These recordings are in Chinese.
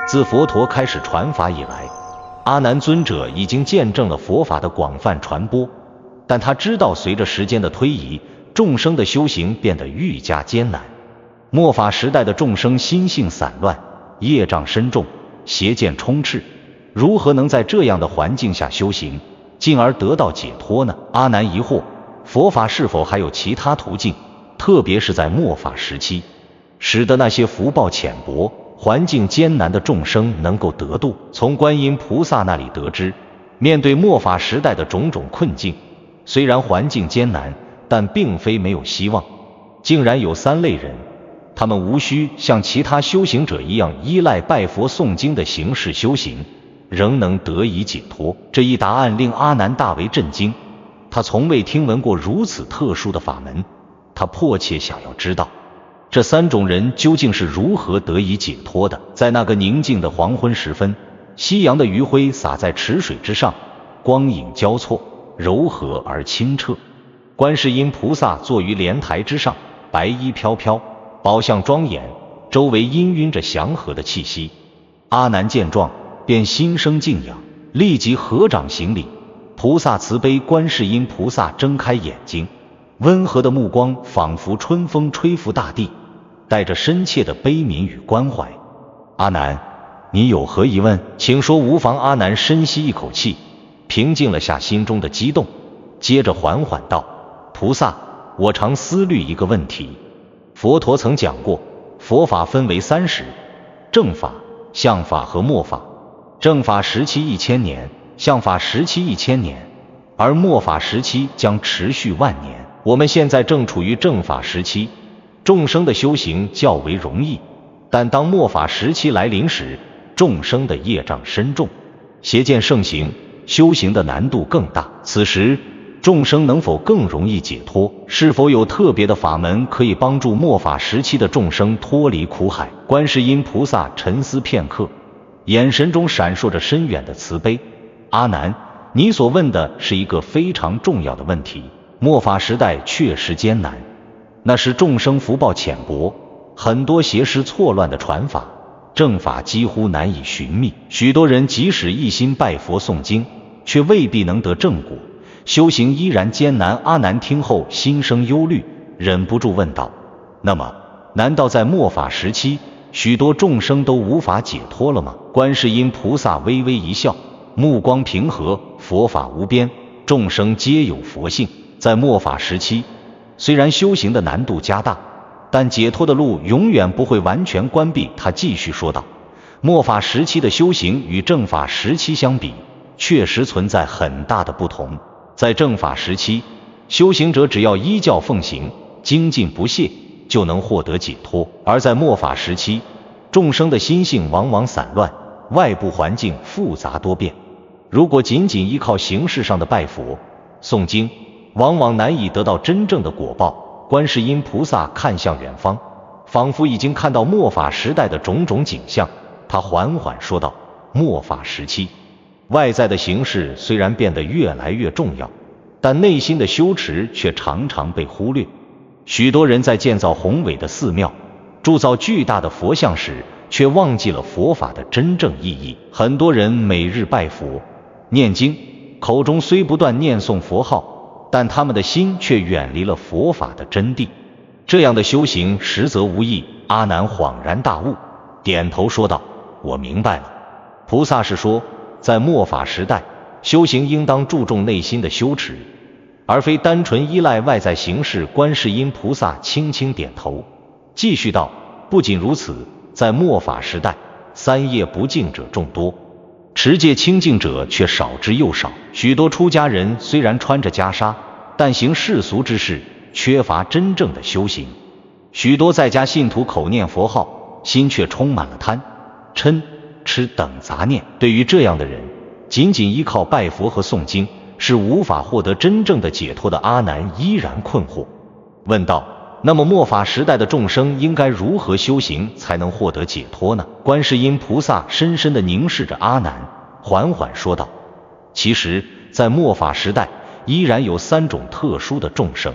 自佛陀开始传法以来，阿难尊者已经见证了佛法的广泛传播，但他知道随着时间的推移，众生的修行变得愈加艰难。末法时代的众生心性散乱，业障深重，邪见充斥，如何能在这样的环境下修行，进而得到解脱呢？阿难疑惑，佛法是否还有其他途径，特别是在末法时期，使得那些福报浅薄、环境艰难的众生能够得度。从观音菩萨那里得知，面对末法时代的种种困境，虽然环境艰难，但并非没有希望。竟然有3类人，他们无需像其他修行者一样依赖拜佛诵经的形式修行，仍能得以解脱。这一答案令阿难大为震惊，他从未听闻过如此特殊的法门，他迫切想要知道这3种人究竟是如何得以解脱的。在那个宁静的黄昏时分，夕阳的余晖洒在池水之上，光影交错，柔和而清澈。观世音菩萨坐于莲台之上，白衣飘飘，宝相庄严，周围氤氲着祥和的气息。阿难见状，便心生敬仰，立即合掌行礼。菩萨慈悲，观世音菩萨睁开眼睛，温和的目光仿佛春风吹拂大地，带着深切的悲悯与关怀。阿难，你有何疑问？请说无妨。阿难深吸一口气，平静了下心中的激动，接着缓缓道：菩萨，我常思虑一个问题。佛陀曾讲过，佛法分为3时：正法、相法和末法。正法时期1000年，相法时期1000年，而末法时期将持续万年。我们现在正处于正法时期，众生的修行较为容易，但当末法时期来临时，众生的业障深重，邪见盛行，修行的难度更大。此时众生能否更容易解脱？是否有特别的法门可以帮助末法时期的众生脱离苦海？观世音菩萨沉思片刻，眼神中闪烁着深远的慈悲。阿难，你所问的是一个非常重要的问题。末法时代确实艰难，那是众生福报浅薄，很多邪师错乱的传法，正法几乎难以寻觅。许多人即使一心拜佛诵经，却未必能得正果，修行依然艰难。阿难听后心生忧虑，忍不住问道：那么，难道在末法时期，许多众生都无法解脱了吗？观世音菩萨微微一笑，目光平和，佛法无边，众生皆有佛性。在末法时期，虽然修行的难度加大，但解脱的路永远不会完全关闭。他继续说道：末法时期的修行与正法时期相比，确实存在很大的不同。在正法时期，修行者只要依教奉行，精进不懈，就能获得解脱。而在末法时期，众生的心性往往散乱，外部环境复杂多变，如果仅仅依靠形式上的拜佛诵经，往往难以得到真正的果报。观世音菩萨看向远方，仿佛已经看到末法时代的种种景象，他缓缓说道：末法时期，外在的形式虽然变得越来越重要，但内心的修持却常常被忽略。许多人在建造宏伟的寺庙，铸造巨大的佛像时，却忘记了佛法的真正意义。很多人每日拜佛念经，口中虽不断念诵佛号，但他们的心却远离了佛法的真谛。这样的修行实则无益。阿难恍然大悟，点头说道：我明白了。菩萨是说，在末法时代，修行应当注重内心的修持，而非单纯依赖外在形式。观世音菩萨轻轻点头，继续道：不仅如此，在末法时代，3业不净者众多，持戒清净者却少之又少。许多出家人虽然穿着袈裟，但行世俗之事，缺乏真正的修行。许多在家信徒口念佛号，心却充满了贪、嗔、痴等杂念。对于这样的人，仅仅依靠拜佛和诵经是无法获得真正的解脱的。阿难依然困惑，问道：那么末法时代的众生应该如何修行才能获得解脱呢？观世音菩萨深深地凝视着阿难，缓缓说道：其实，在末法时代，依然有3种特殊的众生，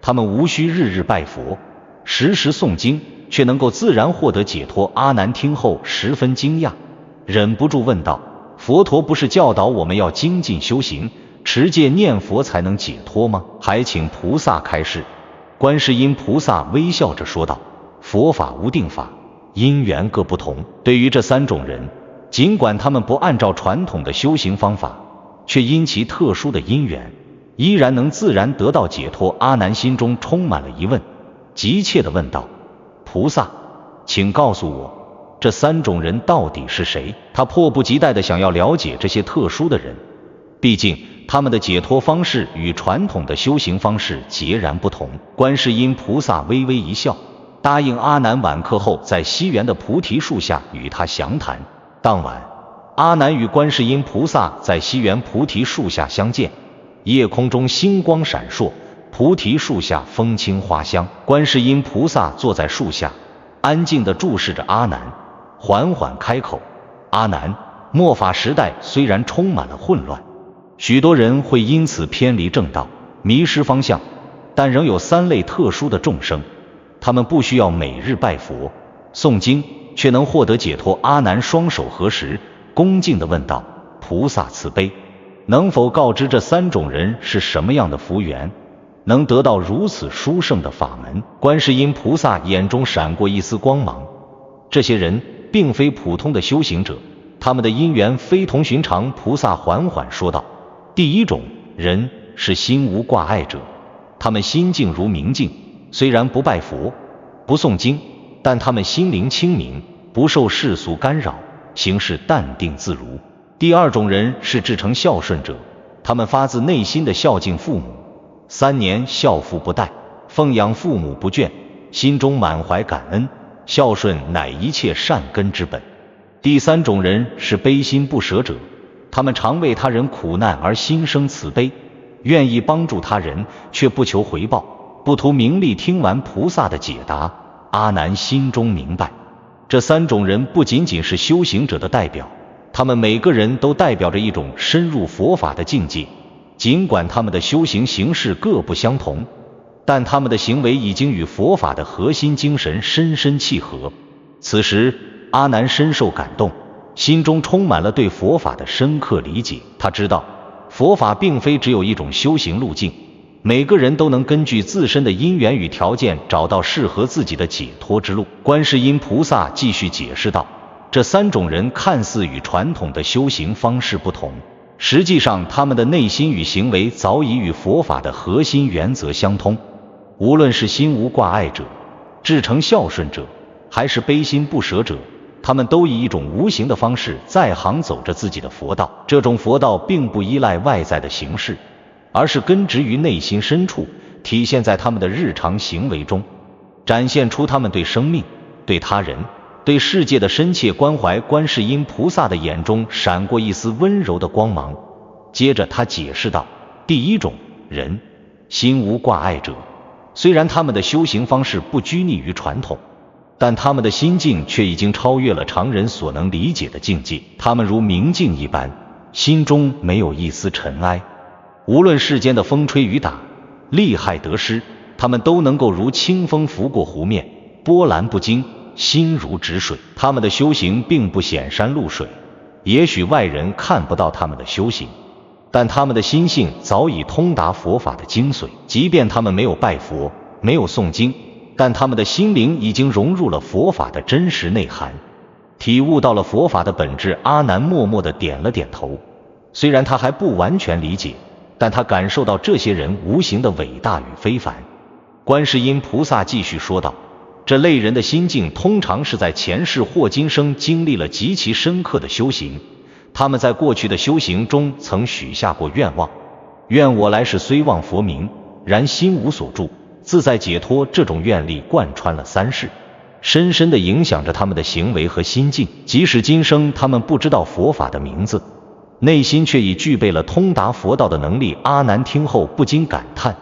他们无需日日拜佛，时时诵经，却能够自然获得解脱。阿难听后十分惊讶，忍不住问道：佛陀不是教导我们要精进修行，持戒念佛才能解脱吗？还请菩萨开示。观世音菩萨微笑着说道：佛法无定法，因缘各不同。对于这三种人，尽管他们不按照传统的修行方法，却因其特殊的因缘，依然能自然得到解脱。阿难心中充满了疑问，急切地问道：菩萨，请告诉我，这三种人到底是谁？他迫不及待地想要了解这些特殊的人，毕竟他们的解脱方式与传统的修行方式截然不同。观世音菩萨微微一笑，答应阿难晚课后在西园的菩提树下与他详谈。当晚，阿难与观世音菩萨在西园菩提树下相见。夜空中星光闪烁，菩提树下风清花香。观世音菩萨坐在树下，安静地注视着阿难，缓缓开口：阿难，末法时代虽然充满了混乱，许多人会因此偏离正道，迷失方向，但仍有三类特殊的众生，他们不需要每日拜佛诵经，却能获得解脱。阿难双手合十，恭敬地问道：菩萨慈悲，能否告知这三种人是什么样的福缘，能得到如此殊胜的法门？观世音菩萨眼中闪过一丝光芒，这些人并非普通的修行者，他们的因缘非同寻常。菩萨缓缓说道：第一种人是心无挂碍者，他们心静如明镜，虽然不拜佛不诵经，但他们心灵清明，不受世俗干扰，行事淡定自如。第二种人是至诚孝顺者，他们发自内心的孝敬父母，3年孝父不怠，奉养父母不倦，心中满怀感恩，孝顺乃一切善根之本。第三种人是悲心不舍者，他们常为他人苦难而心生慈悲，愿意帮助他人，却不求回报，不图名利。听完菩萨的解答，阿难心中明白，这三种人不仅仅是修行者的代表，他们每个人都代表着一种深入佛法的境界。尽管他们的修行形式各不相同，但他们的行为已经与佛法的核心精神深深契合。此时阿难深受感动，心中充满了对佛法的深刻理解。他知道佛法并非只有一种修行路径，每个人都能根据自身的因缘与条件找到适合自己的解脱之路。观世音菩萨继续解释道：这三种人看似与传统的修行方式不同，实际上他们的内心与行为早已与佛法的核心原则相通。无论是心无挂碍者、至诚孝顺者，还是悲心不舍者，他们都以一种无形的方式在行走着自己的佛道。这种佛道并不依赖外在的形式，而是根植于内心深处，体现在他们的日常行为中，展现出他们对生命、对他人、对世界的深切关怀。观世音菩萨的眼中闪过一丝温柔的光芒，接着他解释道：第一种人，心无挂碍者，虽然他们的修行方式不拘泥于传统，但他们的心境却已经超越了常人所能理解的境界。他们如明镜一般，心中没有一丝尘埃，无论世间的风吹雨打、利害得失，他们都能够如清风拂过湖面，波澜不惊，心如止水。他们的修行并不显山露水，也许外人看不到他们的修行，但他们的心性早已通达佛法的精髓。即便他们没有拜佛，没有诵经，但他们的心灵已经融入了佛法的真实内涵，体悟到了佛法的本质。阿难默默地点了点头，虽然他还不完全理解，但他感受到这些人无形的伟大与非凡。观世音菩萨继续说道：这类人的心境通常是在前世或今生经历了极其深刻的修行，他们在过去的修行中曾许下过愿望，愿我来世虽忘佛名，然心无所住，自在解脱。这种愿力贯穿了3世，深深地影响着他们的行为和心境。即使今生他们不知道佛法的名字，内心却已具备了通达佛道的能力。阿难听后不禁感叹，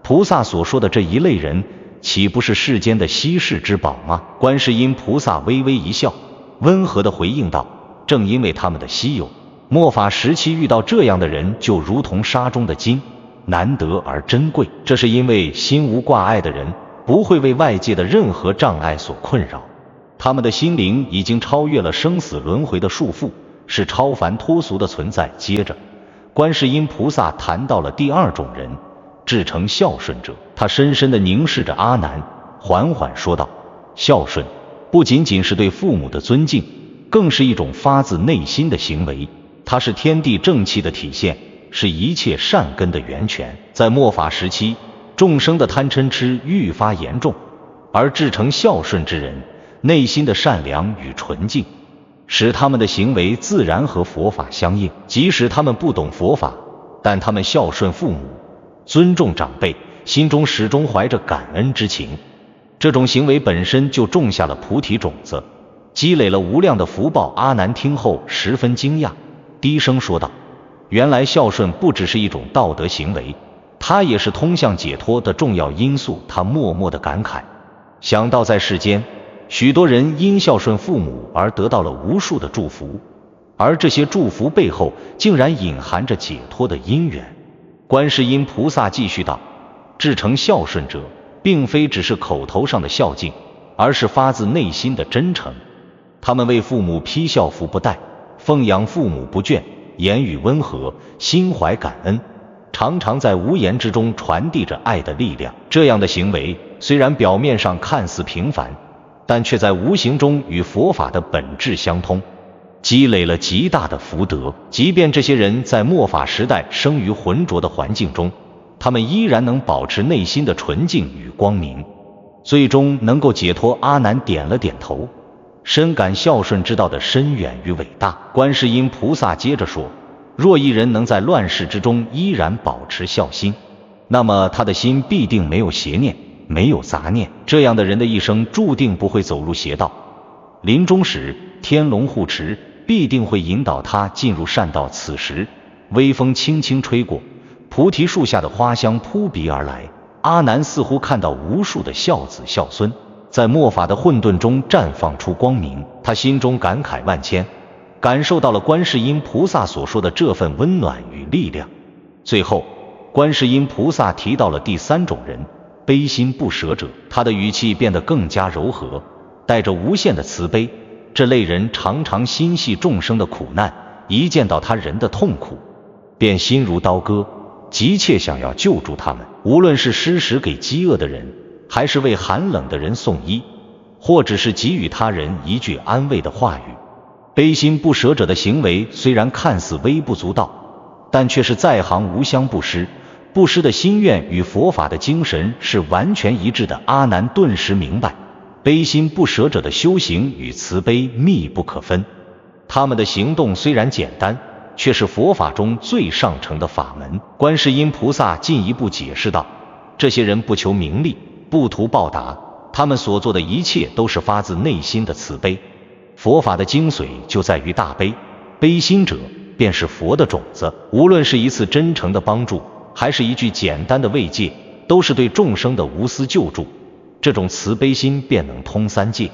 菩萨所说的这一类人，岂不是世间的稀世之宝吗？观世音菩萨微微一笑，温和地回应道：正因为他们的稀有，末法时期遇到这样的人就如同沙中的金，难得而珍贵。这是因为心无挂碍的人，不会为外界的任何障碍所困扰。他们的心灵已经超越了生死轮回的束缚，是超凡脱俗的存在。接着，观世音菩萨谈到了第二种人，至诚孝顺者。他深深地凝视着阿难，缓缓说道：孝顺不仅仅是对父母的尊敬，更是一种发自内心的行为，它是天地正气的体现，是一切善根的源泉。在末法时期，众生的贪嗔痴愈发严重，而至诚孝顺之人内心的善良与纯净，使他们的行为自然和佛法相应。即使他们不懂佛法，但他们孝顺父母，尊重长辈，心中始终怀着感恩之情。这种行为本身就种下了菩提种子，积累了无量的福报。阿难听后十分惊讶，低声说道：原来孝顺不只是一种道德行为，它也是通向解脱的重要因素。他默默地感慨，想到在世间，许多人因孝顺父母而得到了无数的祝福，而这些祝福背后竟然隐含着解脱的因缘。观世音菩萨继续道：至诚孝顺者，并非只是口头上的孝敬，而是发自内心的真诚。他们为父母披孝服不怠，奉养父母不倦，言语温和，心怀感恩，常常在无言之中传递着爱的力量。这样的行为虽然表面上看似平凡，但却在无形中与佛法的本质相通，积累了极大的福德。即便这些人在末法时代生于浑浊的环境中，他们依然能保持内心的纯净与光明，最终能够解脱。阿难点了点头，深感孝顺之道的深远与伟大。观世音菩萨接着说：若一人能在乱世之中依然保持孝心，那么他的心必定没有邪念，没有杂念，这样的人的一生注定不会走入邪道。临终时，天龙护持必定会引导他进入善道。此时，微风轻轻吹过，菩提树下的花香扑鼻而来，阿难似乎看到无数的孝子孝孙在末法的混沌中绽放出光明。他心中感慨万千，感受到了观世音菩萨所说的这份温暖与力量。最后，观世音菩萨提到了第三种人，悲心不舍者。他的语气变得更加柔和，带着无限的慈悲。这类人常常心系众生的苦难，一见到他人的痛苦，便心如刀割，急切想要救助他们。无论是施食给饥饿的人，还是为寒冷的人送衣，或者是给予他人一句安慰的话语，悲心不舍者的行为虽然看似微不足道，但却是在行无相布施。布施的心愿与佛法的精神是完全一致的。阿难顿时明白，悲心不舍者的修行与慈悲密不可分。他们的行动虽然简单，却是佛法中最上乘的法门。观世音菩萨进一步解释道：这些人不求名利，不图报答，他们所做的一切都是发自内心的慈悲。佛法的精髓就在于大悲，悲心者便是佛的种子。无论是一次真诚的帮助，还是一句简单的慰藉，都是对众生的无私救助。这种慈悲心便能通三界，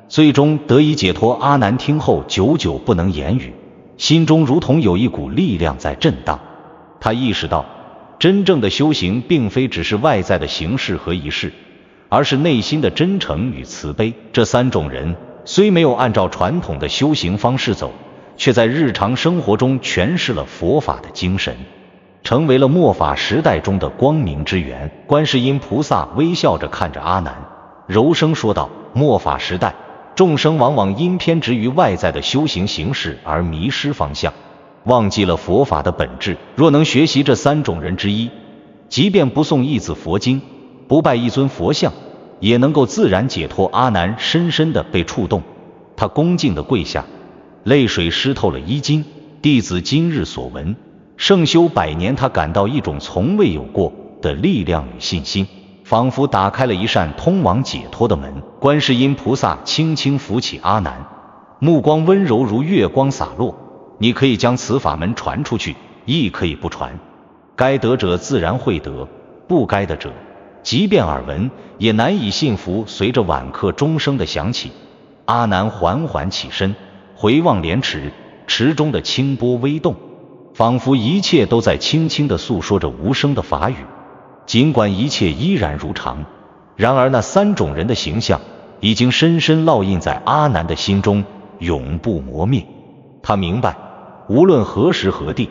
最终得以解脱。阿难听后久久不能言语，心中如同有一股力量在震荡。他意识到，真正的修行并非只是外在的形式和仪式，而是内心的真诚与慈悲。这三种人虽没有按照传统的修行方式走，却在日常生活中诠释了佛法的精神，成为了末法时代中的光明之源。观世音菩萨微笑着看着阿难，柔声说道：末法时代，众生往往因偏执于外在的修行形式而迷失方向，忘记了佛法的本质。若能学习这三种人之一，即便不诵一字佛经，不拜一尊佛像，也能够自然解脱。阿难深深地被触动，他恭敬地跪下，泪水湿透了衣襟。弟子今日所闻，圣修100年，他感到一种从未有过的力量与信心，仿佛打开了一扇通往解脱的门。观世音菩萨轻轻扶起阿难，目光温柔如月光洒落。你可以将此法门传出去，亦可以不传，该得者自然会得，不该的者即便耳闻也难以信服。随着晚课钟声的响起，阿难缓缓起身，回望莲池，池中的清波微动，仿佛一切都在轻轻地诉说着无声的法语。尽管一切依然如常，然而那3种人的形象已经深深烙印在阿难的心中，永不磨灭。他明白，无论何时何地，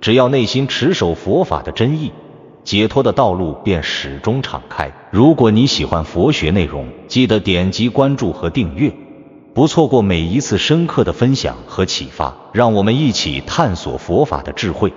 只要内心持守佛法的真意，解脱的道路便始终敞开。如果你喜欢佛学内容，记得点击关注和订阅，不错过每一次深刻的分享和启发。让我们一起探索佛法的智慧。